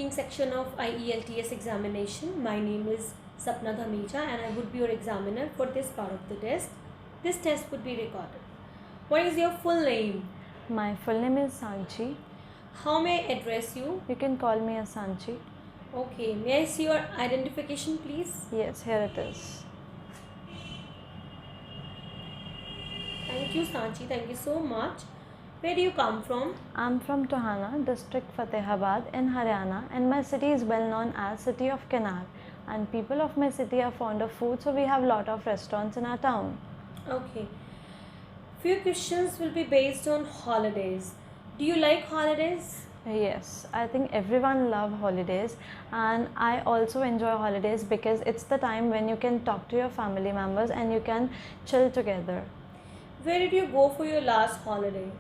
speaking section of IELTS examination. My name is Sapna Dhameja and I would be your examiner for this part of the test. This test would be recorded. What is your full name? My full name is Sanchi. How may I address you? You can call me as Sanchi. Okay, may I see your identification please? Yes, here it is. Thank you Sanchi, thank you so much. Where do you come from? I'm from Tohana, district Fatehabad in Haryana, and my city is well known as City of Canal. And people of my city are fond of food, so we have a lot of restaurants in our town. Okay. Few questions will be based on holidays. Do you like holidays? Yes, I think everyone loves holidays, and I also enjoy holidays because it's the time when you can talk to your family members and you can chill together. Where did you go for your last holiday?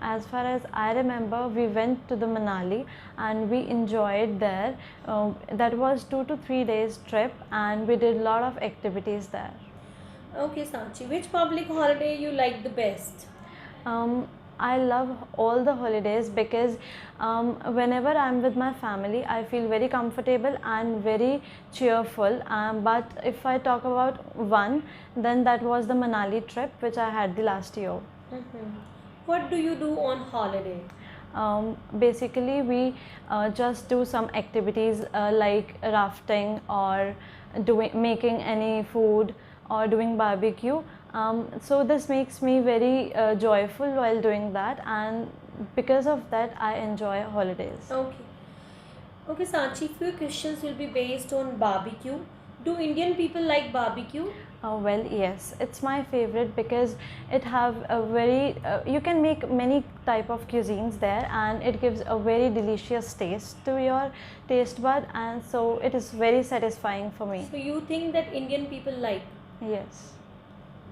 As far as I remember, we went to the Manali and we enjoyed there. That was 2 to 3 days trip, and we did a lot of activities there. Okay, Sanchi, which public holiday you like the best? I love all the holidays because whenever I'm with my family, I feel very comfortable and very cheerful. But if I talk about one, then that was the Manali trip which I had the last year. What do you do on holiday? Basically, we just do some activities like rafting or making any food or doing barbecue. So this makes me very joyful while doing that, and because of that I enjoy holidays. Okay. Okay, Sanchi, few questions will be based on barbecue. Do Indian people like barbecue? Well, yes, it's my favorite because it have a very you can make many type of cuisines there, and it gives a very delicious taste to your taste bud, and so it is very satisfying for me. So you think that Indian people like? Yes.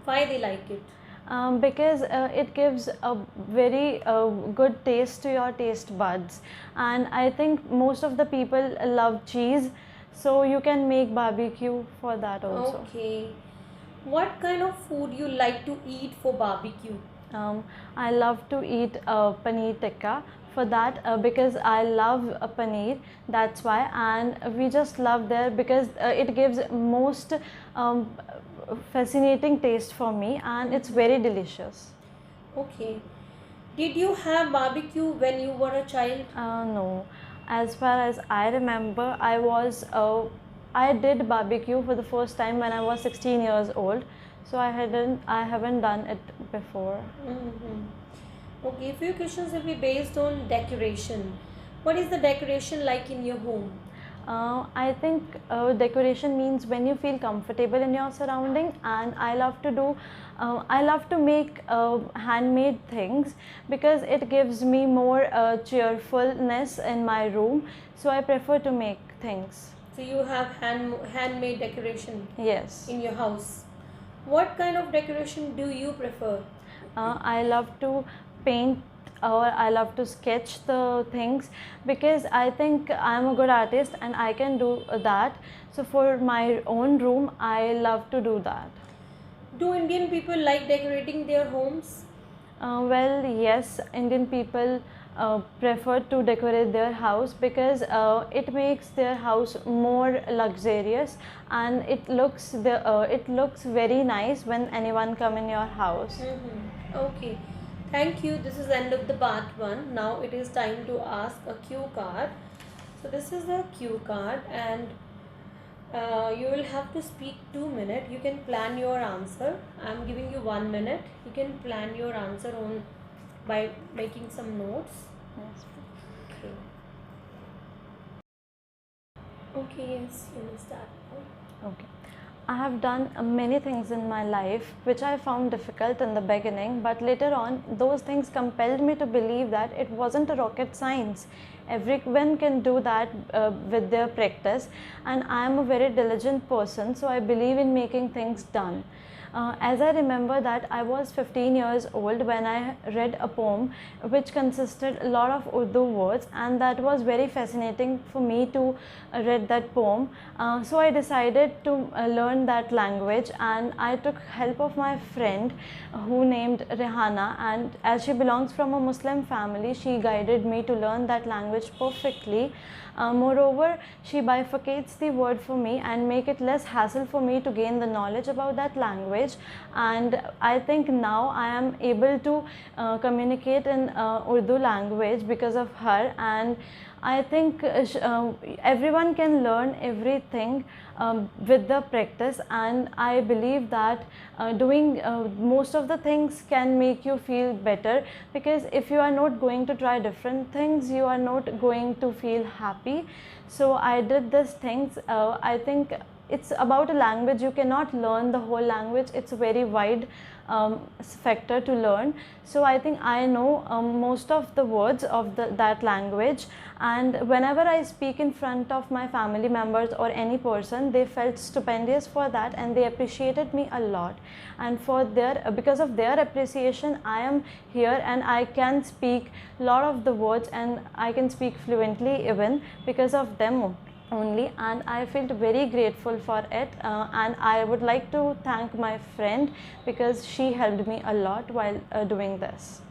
Why they like it? Because it gives a very good taste to your taste buds, and I think most of the people love cheese, so you can make barbecue for that also. Okay. What kind of food you like to eat for barbecue? I love to eat paneer tikka for that because I love paneer, that's why, and we just love there because it gives most fascinating taste for me, and it's very delicious. Okay. Did you have barbecue when you were a child? No, as far as I remember, I did barbecue for the first time when I was 16 years old, so I haven't done it before. Okay, few questions will be based on decoration. What is the decoration like in your home? I think decoration means when you feel comfortable in your surrounding, and I love to make handmade things because it gives me more cheerfulness in my room, so I prefer to make things. So you have handmade decoration? Yes. In your house. What kind of decoration do you prefer? I love to paint, or I love to sketch the things because I think I'm a good artist and I can do that. So for my own room, I love to do that. Do Indian people like decorating their homes? Well, yes, Indian people prefer to decorate their house because it makes their house more luxurious, and it looks very nice when anyone come in your house. Okay, thank you. This is end of the part 1. Now it is time to ask a cue card. So this is a cue card, and you will have to speak 2 minutes. You can plan your answer. I am giving you 1 minute. You can plan your answer on by making some notes. Yes. Okay. Okay, yes, you will start. Okay. I have done many things in my life which I found difficult in the beginning, but later on those things compelled me to believe that it wasn't a rocket science. Everyone can do that with their practice, and I am a very diligent person, so I believe in making things done. As I remember that I was 15 years old when I read a poem which consisted a lot of Urdu words, and that was very fascinating for me to read that poem. So I decided to learn that language, and I took help of my friend who named Rehana, and as she belongs from a Muslim family, she guided me to learn that language perfectly. Moreover, she bifurcates the word for me and make it less hassle for me to gain the knowledge about that language. And I think now I am able to communicate in Urdu language because of her. And I think everyone can learn everything with the practice, and I believe that doing most of the things can make you feel better, because if you are not going to try different things, you are not going to feel happy. So I did these things. I think it's about a language. You cannot learn the whole language. It's a very wide factor to learn. So I think I know most of the words of that language, and whenever I speak in front of my family members or any person, they felt stupendous for that, and they appreciated me a lot. And for their, because of their appreciation, I am here and I can speak a lot of the words, and I can speak fluently even because of them only. And I felt very grateful for it, and I would like to thank my friend because she helped me a lot while doing this.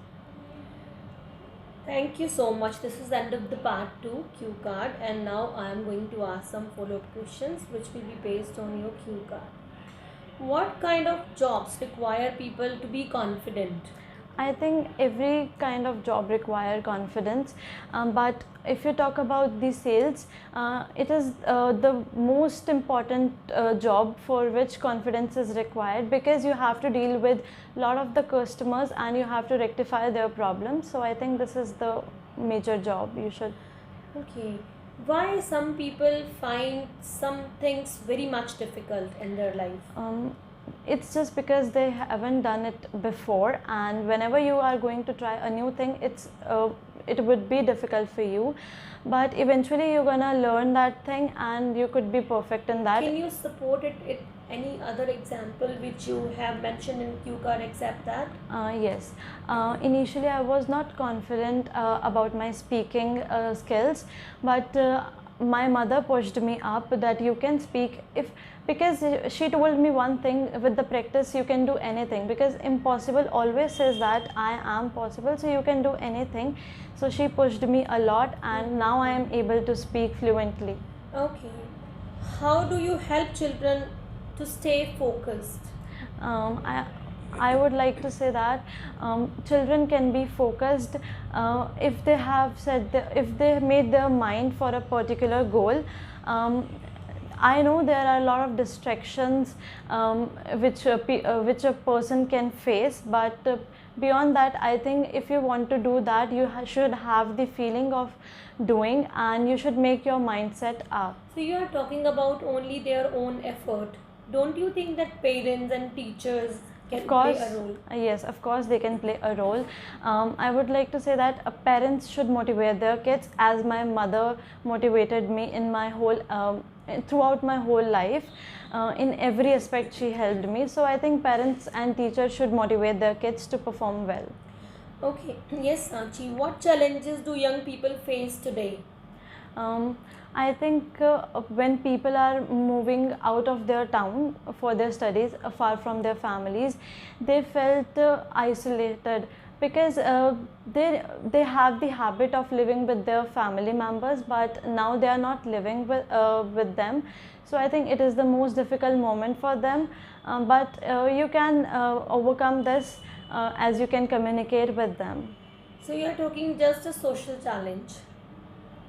Thank you so much. This is the end of the part 2 cue card, and now I am going to ask some follow-up questions which will be based on your cue card. What kind of jobs require people to be confident? I think every kind of job require confidence, but if you talk about the sales, it is the most important job for which confidence is required, because you have to deal with a lot of the customers and you have to rectify their problems. So I think this is the major job you should. Okay. Why some people find some things very much difficult in their life? It's just because they haven't done it before, and whenever you are going to try a new thing, it would be difficult for you, but eventually you're gonna learn that thing and you could be perfect in that. Can you support it any other example which you have mentioned in cue card except that? Yes. Initially I was not confident about my speaking skills, but my mother pushed me up that you can speak, because she told me one thing: with the practice you can do anything, because impossible always says that I am possible, so you can do anything. So she pushed me a lot, and now I am able to speak fluently. Okay. How do you help children to stay focused? I would like to say that children can be focused if they have if they made their mind for a particular goal. I know there are a lot of distractions which a person can face, but beyond that, I think if you want to do that, you should have the feeling of doing, and you should make your mindset up. So you are talking about only their own effort. Don't you think that parents and teachers can play a role? Yes, of course they can play a role. I would like to say that parents should motivate their kids, as my mother motivated me in my whole throughout my whole life. In every aspect she helped me. So I think parents and teachers should motivate their kids to perform well. Okay. Yes, Sanchi. What challenges do young people face today? I think when people are moving out of their town for their studies, far from their families, they felt isolated, because they have the habit of living with their family members, but now they are not living with them. So I think it is the most difficult moment for them, but you can overcome this as you can communicate with them. So you are talking just a social challenge.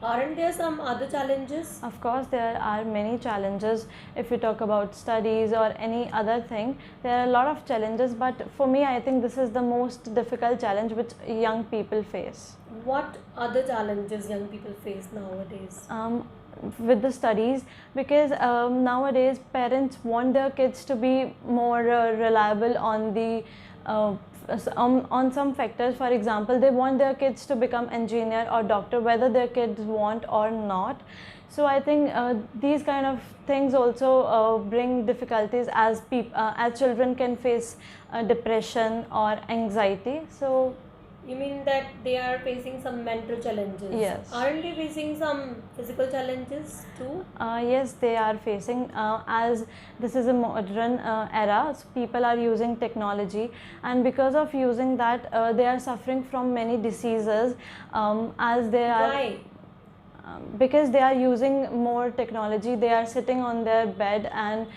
Aren't there some other challenges? Of course, there are many challenges. If you talk about studies or any other thing, there are a lot of challenges, but for me, I think this is the most difficult challenge which young people face. What other challenges young people face nowadays? With the studies, because nowadays parents want their kids to be more reliable on the on some factors. For example, they want their kids to become engineer or doctor, whether their kids want or not. So I think these kind of things also bring difficulties, as children can face depression or anxiety. So you mean that they are facing some mental challenges? Yes. Aren't they facing some physical challenges too? Yes, they are facing, as this is a modern era, so people are using technology, and because of using that, they are suffering from many diseases, as they are. Why? because they are using more technology. They are sitting on their bed and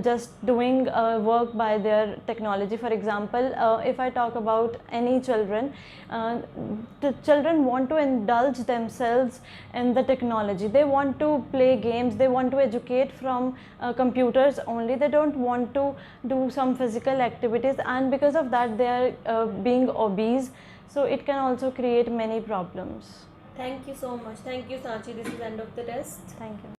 just doing work by their technology. For example, if I talk about any children, the children want to indulge themselves in the technology. They want to play games, they want to educate from computers only. They don't want to do some physical activities, and because of that they are being obese. So it can also create many problems. Thank you so much. Thank you, Sanchi. This is end of the test. Thank you.